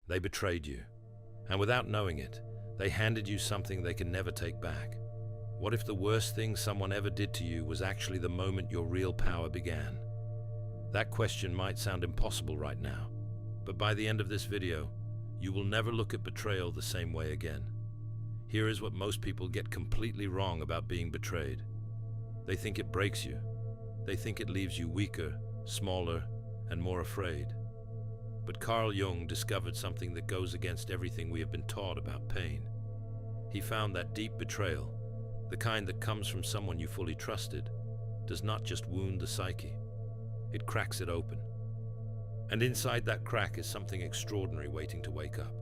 They betrayed you, and without knowing it, they handed you something they can never take back. What if the worst thing someone ever did to you was actually the moment your real power began? That question might sound impossible right now, but by the end of this video, you will never look at betrayal the same way again. Here is what most people get completely wrong about being betrayed. They think it breaks you. They think it leaves you weaker, smaller, and more afraid. But Carl Jung discovered something that goes against everything we have been taught about pain. He found that deep betrayal, the kind that comes from someone you fully trusted, does not just wound the psyche. It cracks it open. And inside that crack is something extraordinary waiting to wake up.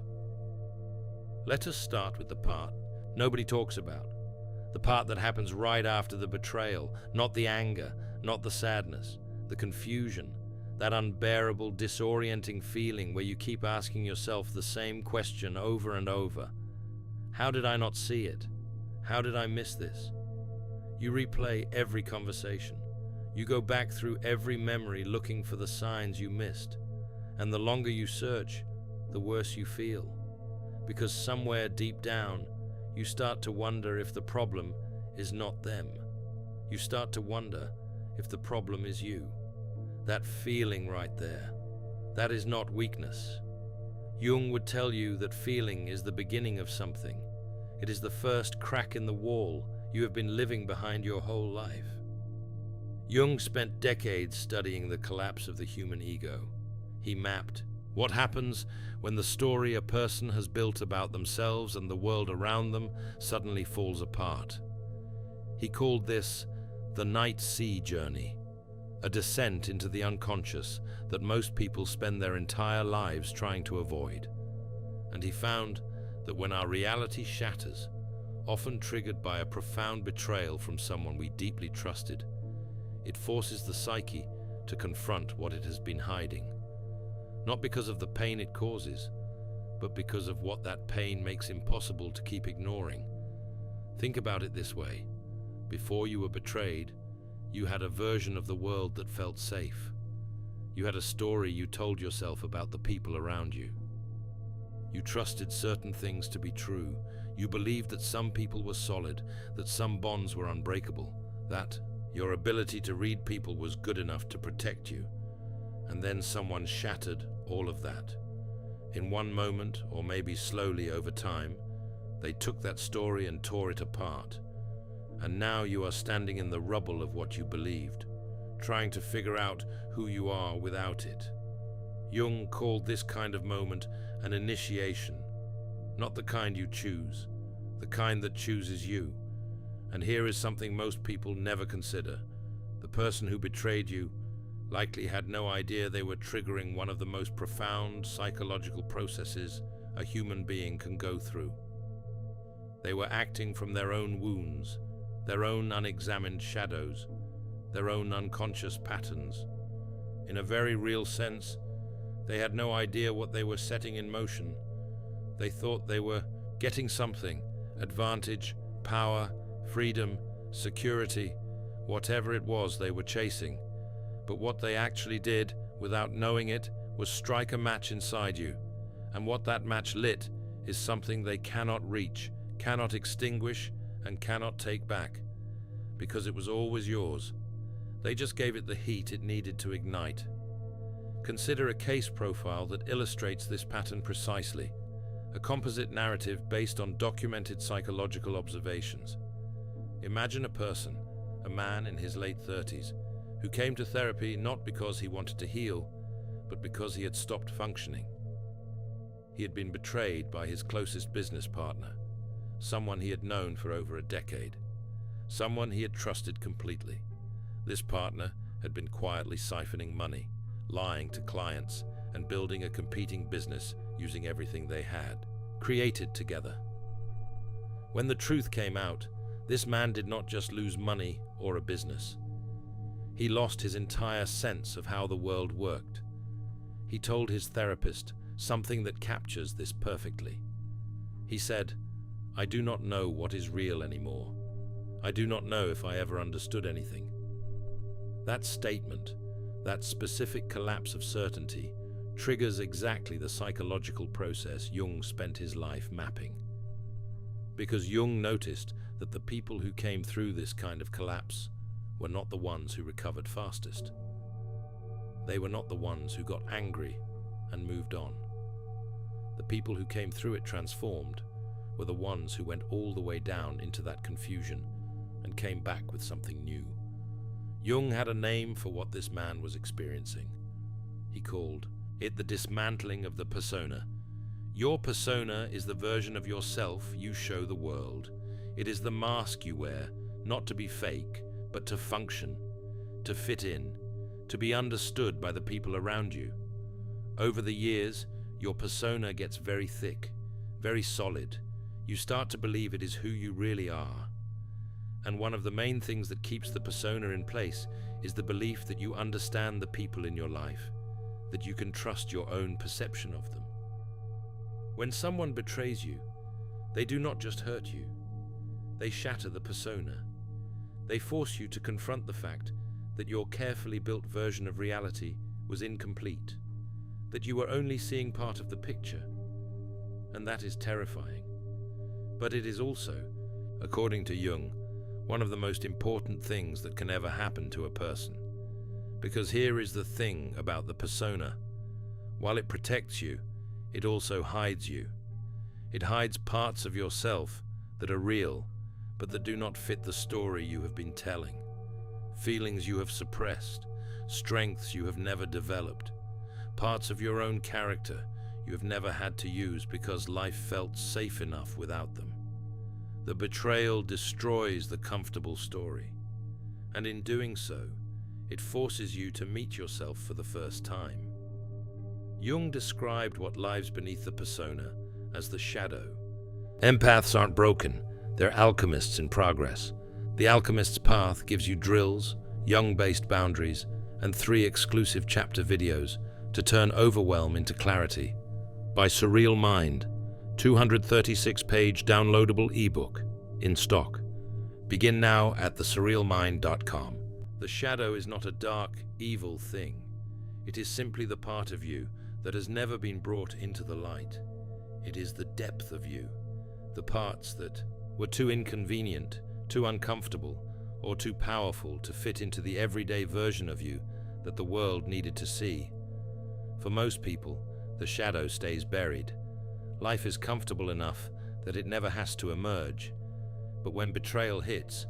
Let us start with the part nobody talks about. The part that happens right after the betrayal, not the anger, not the sadness, the confusion, that unbearable, disorienting feeling where you keep asking yourself the same question over and over. How did I not see it? How did I miss this? You replay every conversation. You go back through every memory looking for the signs you missed. And the longer you search, the worse you feel. Because somewhere deep down, you start to wonder if the problem is not them. You start to wonder if the problem is you. That feeling right there, that is not weakness. Jung would tell you that feeling is the beginning of something. It is the first crack in the wall you have been living behind your whole life. Jung spent decades studying the collapse of the human ego. He mapped what happens when the story a person has built about themselves and the world around them suddenly falls apart. He called this the night sea journey, a descent into the unconscious that most people spend their entire lives trying to avoid. And he found that when our reality shatters, often triggered by a profound betrayal from someone we deeply trusted, it forces the psyche to confront what it has been hiding. Not because of the pain it causes, but because of what that pain makes impossible to keep ignoring. Think about it this way. Before you were betrayed, you had a version of the world that felt safe. You had a story you told yourself about the people around you. You trusted certain things to be true. You believed that some people were solid, that some bonds were unbreakable, that your ability to read people was good enough to protect you. And then someone shattered all of that. In one moment, or maybe slowly over time, they took that story and tore it apart. And now you are standing in the rubble of what you believed, trying to figure out who you are without it. Jung called this kind of moment an initiation, not the kind you choose, the kind that chooses you. And here is something most people never consider. The person who betrayed you likely had no idea they were triggering one of the most profound psychological processes a human being can go through. They were acting from their own wounds, their own unexamined shadows, their own unconscious patterns. In a very real sense, they had no idea what they were setting in motion. They thought they were getting something, advantage, power, freedom, security, whatever it was they were chasing. But what they actually did, without knowing it, was strike a match inside you. And what that match lit is something they cannot reach, cannot extinguish, and cannot take back. Because it was always yours. They just gave it the heat it needed to ignite. Consider a case profile that illustrates this pattern precisely. A composite narrative based on documented psychological observations. Imagine a person, a man in his late 30s, who came to therapy not because he wanted to heal, but because he had stopped functioning. He had been betrayed by his closest business partner, someone he had known for over a decade, someone he had trusted completely. This partner had been quietly siphoning money, lying to clients, and building a competing business using everything they had, created together. When the truth came out, this man did not just lose money or a business. He lost his entire sense of how the world worked. He told his therapist something that captures this perfectly. He said, "I do not know what is real anymore. I do not know if I ever understood anything." That statement, that specific collapse of certainty, triggers exactly the psychological process Jung spent his life mapping. Because Jung noticed that the people who came through this kind of collapse were not the ones who recovered fastest. They were not the ones who got angry and moved on. The people who came through it transformed were the ones who went all the way down into that confusion and came back with something new. Jung had a name for what this man was experiencing. He called it the dismantling of the persona. Your persona is the version of yourself you show the world. It is the mask you wear, not to be fake, but to function, to fit in, to be understood by the people around you. Over the years, your persona gets very thick, very solid. You start to believe it is who you really are. And one of the main things that keeps the persona in place is the belief that you understand the people in your life, that you can trust your own perception of them. When someone betrays you, they do not just hurt you. They shatter the persona. They force you to confront the fact that your carefully built version of reality was incomplete, that you were only seeing part of the picture. And that is terrifying. But it is also, according to Jung, one of the most important things that can ever happen to a person. Because here is the thing about the persona. While it protects you, it also hides you. It hides parts of yourself that are real, but that do not fit the story you have been telling. Feelings you have suppressed, strengths you have never developed, parts of your own character you have never had to use because life felt safe enough without them. The betrayal destroys the comfortable story, and in doing so, it forces you to meet yourself for the first time. Jung described what lies beneath the persona as the shadow. Empaths aren't broken, they're alchemists in progress. The alchemist's path gives you drills, Jung-based boundaries, and 3 exclusive chapter videos to turn overwhelm into clarity. By Surreal Mind, 236-page downloadable ebook in stock. Begin now at thesurrealmind.com. The shadow is not a dark, evil thing. It is simply the part of you that has never been brought into the light. It is the depth of you, the parts that were too inconvenient, too uncomfortable, or too powerful to fit into the everyday version of you that the world needed to see. For most people, the shadow stays buried. Life is comfortable enough that it never has to emerge. But when betrayal hits,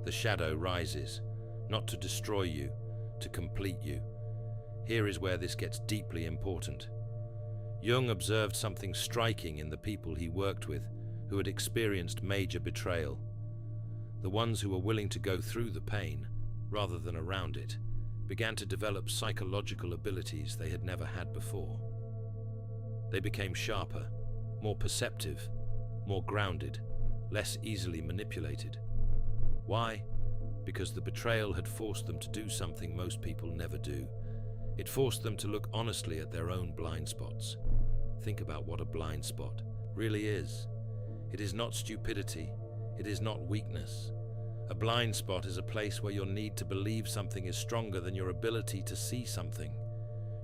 the shadow rises, not to destroy you, to complete you. Here is where this gets deeply important. Jung observed something striking in the people he worked with who had experienced major betrayal. The ones who were willing to go through the pain, rather than around it, began to develop psychological abilities they had never had before. They became sharper, more perceptive, more grounded, less easily manipulated. Why? Because the betrayal had forced them to do something most people never do. It forced them to look honestly at their own blind spots. Think about what a blind spot really is. It is not stupidity. It is not weakness. A blind spot is a place where your need to believe something is stronger than your ability to see something.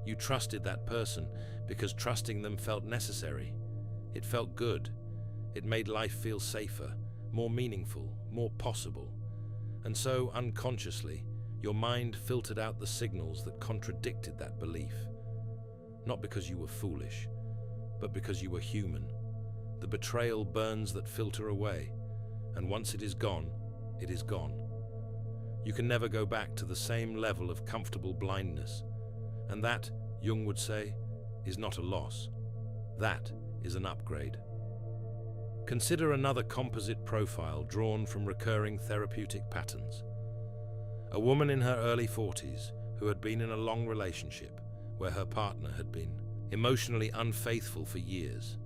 You trusted that person because trusting them felt necessary. It felt good. It made life feel safer, more meaningful, more possible. And so, unconsciously, your mind filtered out the signals that contradicted that belief. Not because you were foolish, but because you were human. The betrayal burns that filter away, and once it is gone, it is gone. You can never go back to the same level of comfortable blindness. And that, Jung would say, is not a loss. That is an upgrade. Consider another composite profile drawn from recurring therapeutic patterns. A woman in her early 40s who had been in a long relationship where her partner had been emotionally unfaithful for years,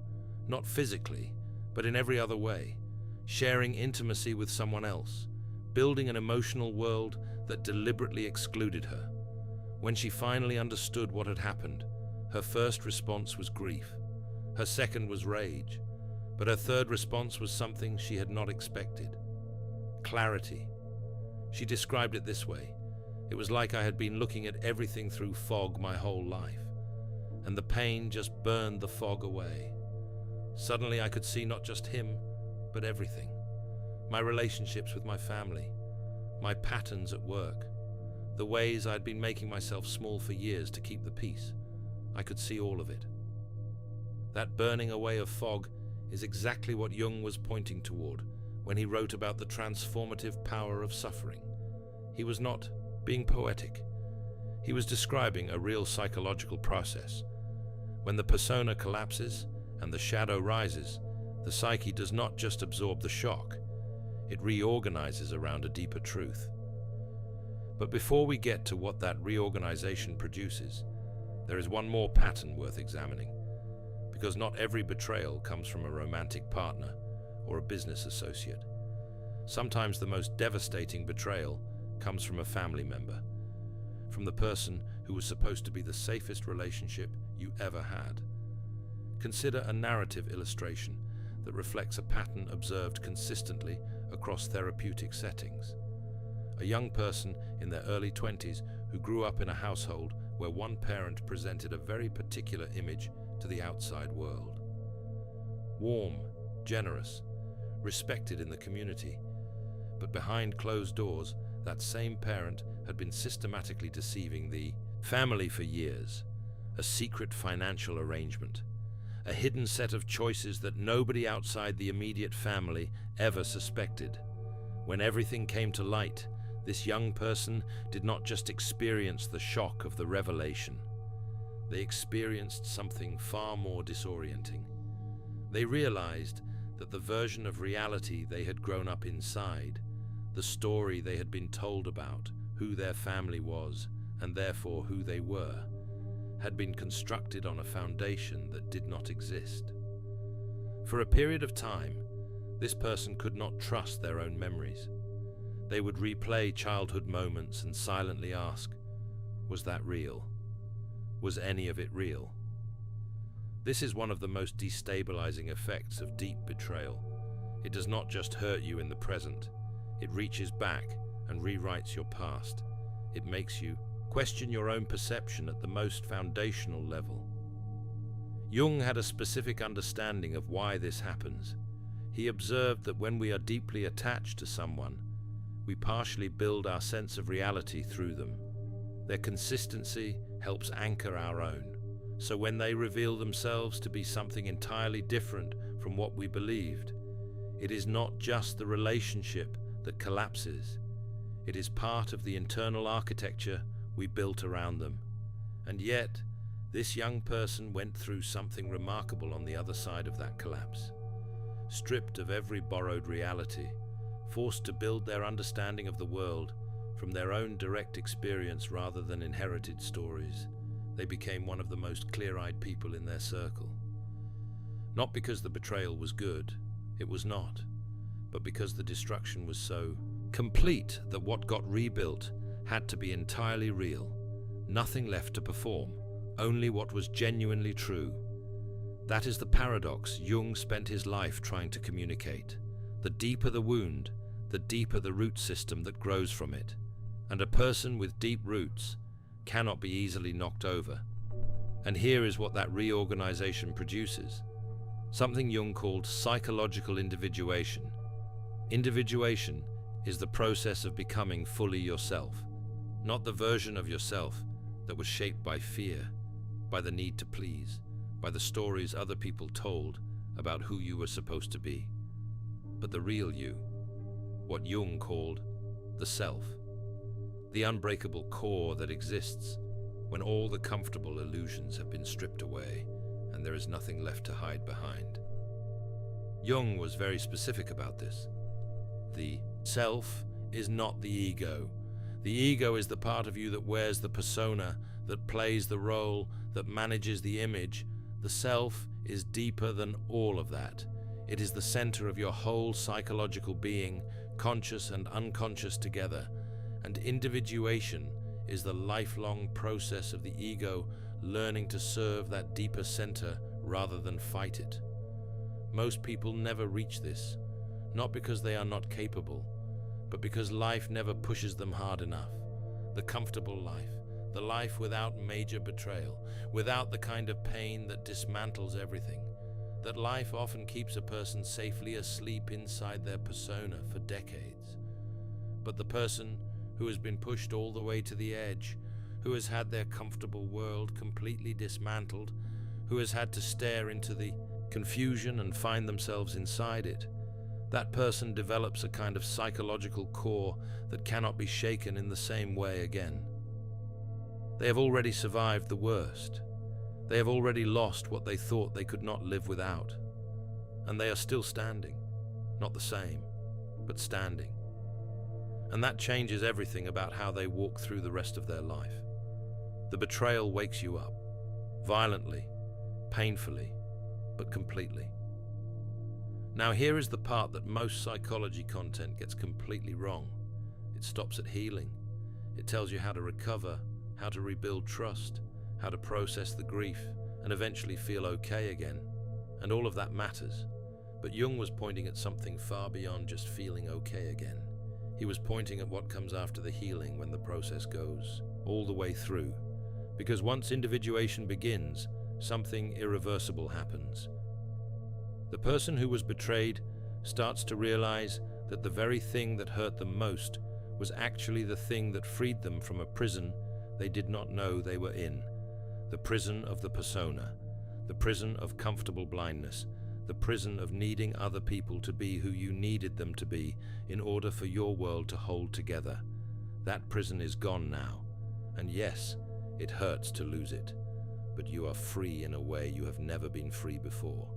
not physically, but in every other way, sharing intimacy with someone else, building an emotional world that deliberately excluded her. When she finally understood what had happened, her first response was grief. Her second was rage. But her third response was something she had not expected. Clarity. She described it this way: it was like I had been looking at everything through fog my whole life. and the pain just burned the fog away. Suddenly I could see not just him, but everything. My relationships with my family, my patterns at work, the ways I'd been making myself small for years to keep the peace. I could see all of it. That burning away of fog is exactly what Jung was pointing toward when he wrote about the transformative power of suffering. He was not being poetic. He was describing a real psychological process. When the persona collapses and the shadow rises, the psyche does not just absorb the shock, it reorganizes around a deeper truth. But before we get to what that reorganization produces, there is one more pattern worth examining, because not every betrayal comes from a romantic partner or a business associate. Sometimes the most devastating betrayal comes from a family member, from the person who was supposed to be the safest relationship you ever had. Consider a narrative illustration that reflects a pattern observed consistently across therapeutic settings. A young person in their early 20s who grew up in a household where one parent presented a very particular image to the outside world. Warm, generous, respected in the community, but behind closed doors, that same parent had been systematically deceiving the family for years. A secret financial arrangement, a hidden set of choices that nobody outside the immediate family ever suspected. When everything came to light, this young person did not just experience the shock of the revelation. They experienced something far more disorienting. They realized that the version of reality they had grown up inside, the story they had been told about who their family was and therefore who they were, had been constructed on a foundation that did not exist. For a period of time, this person could not trust their own memories. They would replay childhood moments and silently ask, was that real? Was any of it real? This is one of the most destabilizing effects of deep betrayal. It does not just hurt you in the present. It reaches back and rewrites your past. It makes you question your own perception at the most foundational level. Jung had a specific understanding of why this happens. He observed that when we are deeply attached to someone, we partially build our sense of reality through them. Their consistency helps anchor our own. So when they reveal themselves to be something entirely different from what we believed, it is not just the relationship that collapses. It is part of the internal architecture we built around them. And yet, this young person went through something remarkable on the other side of that collapse. Stripped of every borrowed reality, forced to build their understanding of the world from their own direct experience rather than inherited stories, they became one of the most clear-eyed people in their circle. Not because the betrayal was good, it was not, but because the destruction was so complete that what got rebuilt had to be entirely real. Nothing left to perform, only what was genuinely true. That is the paradox Jung spent his life trying to communicate. The deeper the wound, the deeper the root system that grows from it. And a person with deep roots cannot be easily knocked over. And here is what that reorganization produces. Something Jung called psychological individuation. Individuation is the process of becoming fully yourself, not the version of yourself that was shaped by fear, by the need to please, by the stories other people told about who you were supposed to be, but the real you, what Jung called the self, the unbreakable core that exists when all the comfortable illusions have been stripped away and there is nothing left to hide behind. Jung was very specific about this. The self is not the ego. The ego is the part of you that wears the persona, that plays the role, that manages the image. The self is deeper than all of that. It is the center of your whole psychological being, conscious and unconscious together. And individuation is the lifelong process of the ego learning to serve that deeper center rather than fight it. Most people never reach this, not because they are not capable, but because life never pushes them hard enough. The comfortable life, the life without major betrayal, without the kind of pain that dismantles everything, that life often keeps a person safely asleep inside their persona for decades. But the person who has been pushed all the way to the edge, who has had their comfortable world completely dismantled, who has had to stare into the confusion and find themselves inside it, that person develops a kind of psychological core that cannot be shaken in the same way again. They have already survived the worst. They have already lost what they thought they could not live without. And they are still standing. Not the same, but standing. And that changes everything about how they walk through the rest of their life. The betrayal wakes you up, violently, painfully, but completely. Now here is the part that most psychology content gets completely wrong. It stops at healing. It tells you how to recover, how to rebuild trust, how to process the grief, and eventually feel okay again. And all of that matters. But Jung was pointing at something far beyond just feeling okay again. He was pointing at what comes after the healing when the process goes all the way through. Because once individuation begins, something irreversible happens. The person who was betrayed starts to realize that the very thing that hurt them most was actually the thing that freed them from a prison they did not know they were in. The prison of the persona, the prison of comfortable blindness, the prison of needing other people to be who you needed them to be in order for your world to hold together. That prison is gone now, and yes, it hurts to lose it, but you are free in a way you have never been free before.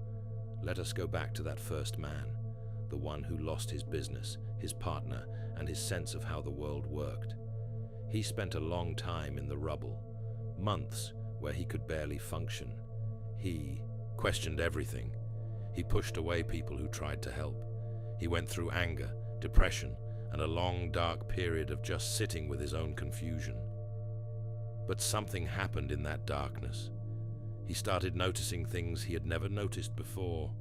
Let us go back to that first man, the one who lost his business, his partner, and his sense of how the world worked. He spent a long time in the rubble, months where he could barely function. He questioned everything. He pushed away people who tried to help. He went through anger, depression, and a long, dark period of just sitting with his own confusion. But something happened in that darkness. He started noticing things he had never noticed before.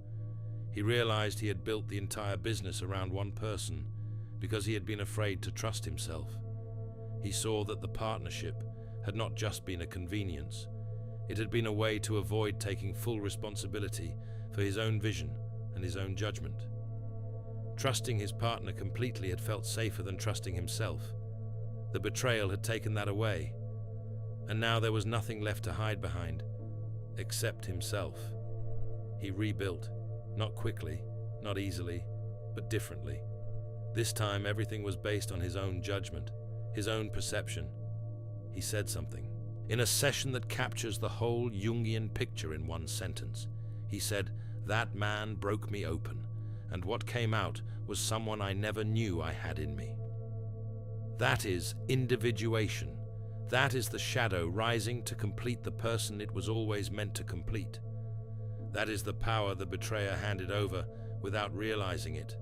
He realized he had built the entire business around one person because he had been afraid to trust himself. He saw that the partnership had not just been a convenience. It had been a way to avoid taking full responsibility for his own vision and his own judgment. Trusting his partner completely had felt safer than trusting himself. The betrayal had taken that away, and now there was nothing left to hide behind, except himself. He rebuilt, not quickly, not easily, but differently. This time everything was based on his own judgment, his own perception. He said something. In a session that captures the whole Jungian picture in one sentence, he said, "That man broke me open, and what came out was someone I never knew I had in me." That is individuation. That is the shadow rising to complete the person it was always meant to complete. That is the power the betrayer handed over without realizing it.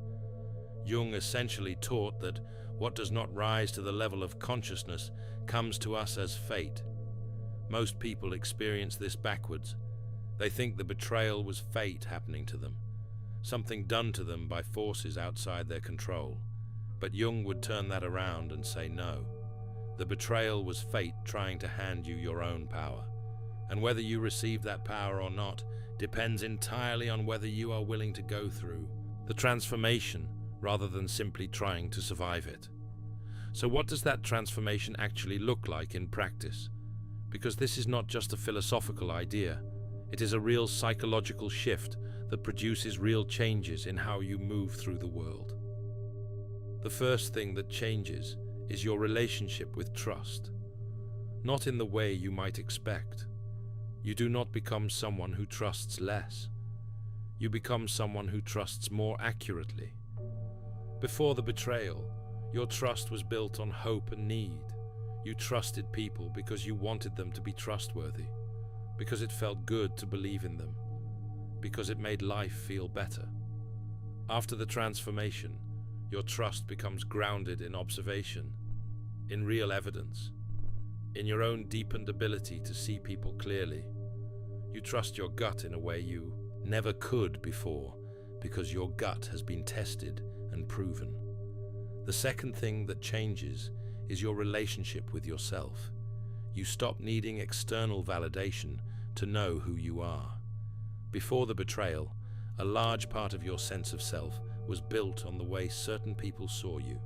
Jung essentially taught that what does not rise to the level of consciousness comes to us as fate. Most people experience this backwards. They think the betrayal was fate happening to them, something done to them by forces outside their control. But Jung would turn that around and say no. The betrayal was fate trying to hand you your own power. And whether you receive that power or not depends entirely on whether you are willing to go through the transformation rather than simply trying to survive it. So what does that transformation actually look like in practice? Because this is not just a philosophical idea. It is a real psychological shift that produces real changes in how you move through the world. The first thing that changes is your relationship with trust. Not in the way you might expect. You do not become someone who trusts less. You become someone who trusts more accurately. Before the betrayal, your trust was built on hope and need. You trusted people because you wanted them to be trustworthy, because it felt good to believe in them, because it made life feel better. After the transformation, your trust becomes grounded in observation, in real evidence, in your own deepened ability to see people clearly. You trust your gut in a way you never could before, because your gut has been tested and proven. The second thing that changes is your relationship with yourself. You stop needing external validation to know who you are. Before the betrayal, a large part of your sense of self was built on the way certain people saw you.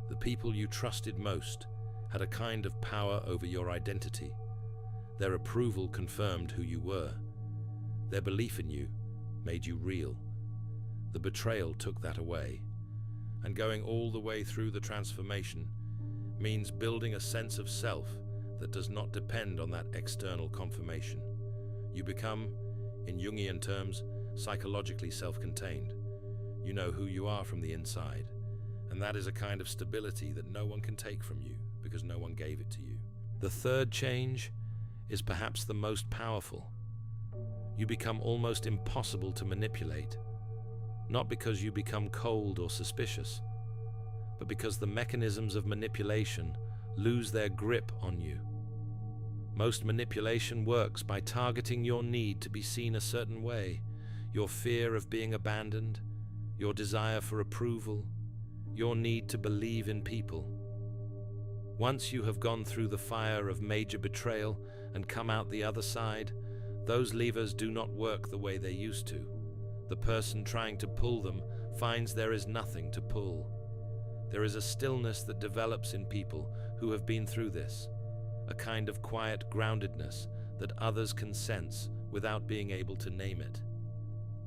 The people you trusted most had a kind of power over your identity. Their approval confirmed who you were. Their belief in you made you real. The betrayal took that away. And going all the way through the transformation means building a sense of self that does not depend on that external confirmation. You become, in Jungian terms, psychologically self-contained. You know who you are from the inside, and that is a kind of stability that no one can take from you because no one gave it to you. The third change is perhaps the most powerful. You become almost impossible to manipulate, not because you become cold or suspicious, but because the mechanisms of manipulation lose their grip on you. Most manipulation works by targeting your need to be seen a certain way, your fear of being abandoned, your desire for approval, your need to believe in people. Once you have gone through the fire of major betrayal and come out the other side, those levers do not work the way they used to. The person trying to pull them finds there is nothing to pull. There is a stillness that develops in people who have been through this, a kind of quiet groundedness that others can sense without being able to name it.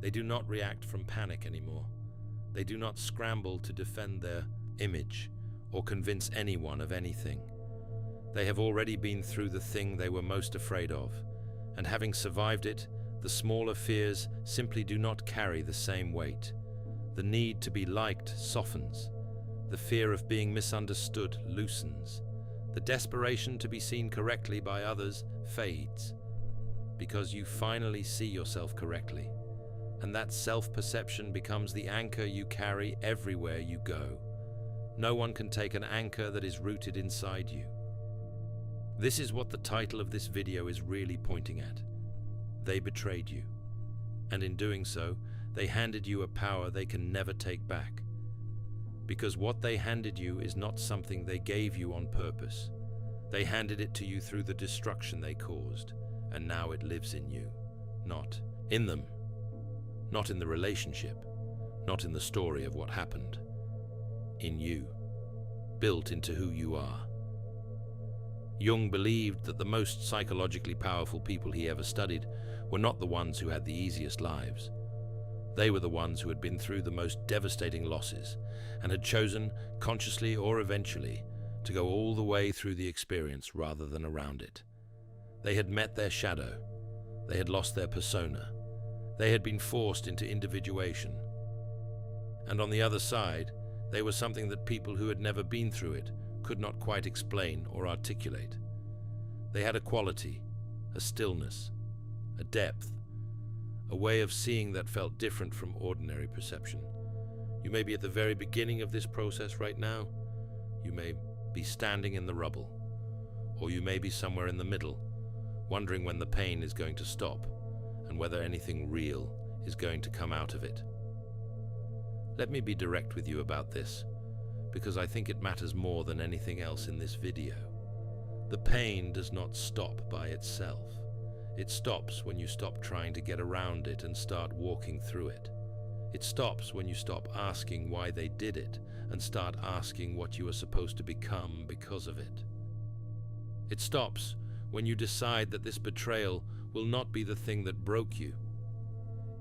They do not react from panic anymore. They do not scramble to defend their image or convince anyone of anything. They have already been through the thing they were most afraid of, and having survived it, the smaller fears simply do not carry the same weight. The need to be liked softens. The fear of being misunderstood loosens. The desperation to be seen correctly by others fades, because you finally see yourself correctly, and that self-perception becomes the anchor you carry everywhere you go. No one can take an anchor that is rooted inside you. This is what the title of this video is really pointing at. They betrayed you, and in doing so, they handed you a power they can never take back. Because what they handed you is not something they gave you on purpose. They handed it to you through the destruction they caused, and now it lives in you, not in them, not in the relationship, not in the story of what happened. In you, built into who you are. Jung believed that the most psychologically powerful people he ever studied were not the ones who had the easiest lives. They were the ones who had been through the most devastating losses and had chosen, consciously or eventually, to go all the way through the experience rather than around it. They had met their shadow. They had lost their persona. They had been forced into individuation. And on the other side, they were something that people who had never been through it could not quite explain or articulate. They had a quality, a stillness, a depth, a way of seeing that felt different from ordinary perception. You may be at the very beginning of this process right now. You may be standing in the rubble, or you may be somewhere in the middle, wondering when the pain is going to stop and whether anything real is going to come out of it. Let me be direct with you about this, because I think it matters more than anything else in this video. The pain does not stop by itself. It stops when you stop trying to get around it and start walking through it. It stops when you stop asking why they did it and start asking what you are supposed to become because of it. It stops when you decide that this betrayal will not be the thing that broke you.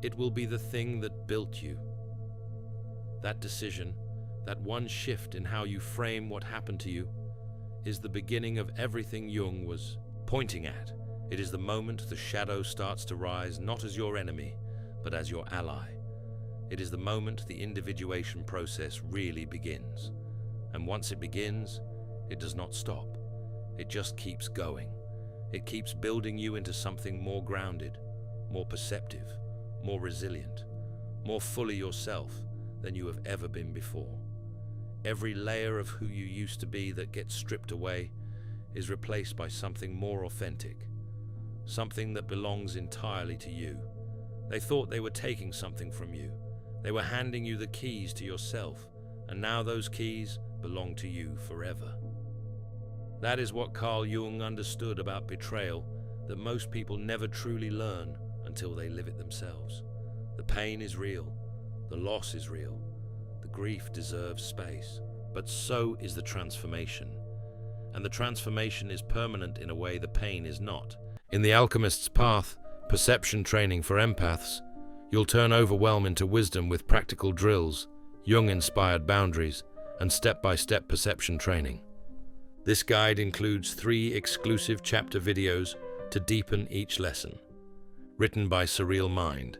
It will be the thing that built you. That decision, that one shift in how you frame what happened to you, is the beginning of everything Jung was pointing at. It is the moment the shadow starts to rise not as your enemy, but as your ally. It is the moment the individuation process really begins. And once it begins, it does not stop. It just keeps going. It keeps building you into something more grounded, more perceptive, more resilient, more fully yourself than you have ever been before. Every layer of who you used to be that gets stripped away is replaced by something more authentic, something that belongs entirely to you. They thought they were taking something from you. They were handing you the keys to yourself, and now those keys belong to you forever. That is what Carl Jung understood about betrayal, that most people never truly learn until they live it themselves. The pain is real, the loss is real, the grief deserves space, but so is the transformation. And the transformation is permanent in a way the pain is not. In The Alchemist's Path, perception training for empaths, you'll turn overwhelm into wisdom with practical drills, Jung-inspired boundaries, and step-by-step perception training. This guide includes 3 exclusive chapter videos to deepen each lesson. Written by Surreal Mind,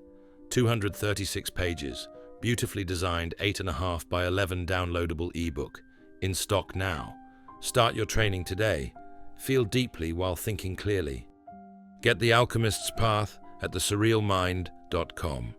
236 pages, beautifully designed 8.5 by 11 downloadable ebook, in stock now. Start your training today. Feel deeply while thinking clearly. Get The Alchemist's Path at thesurrealmind.com.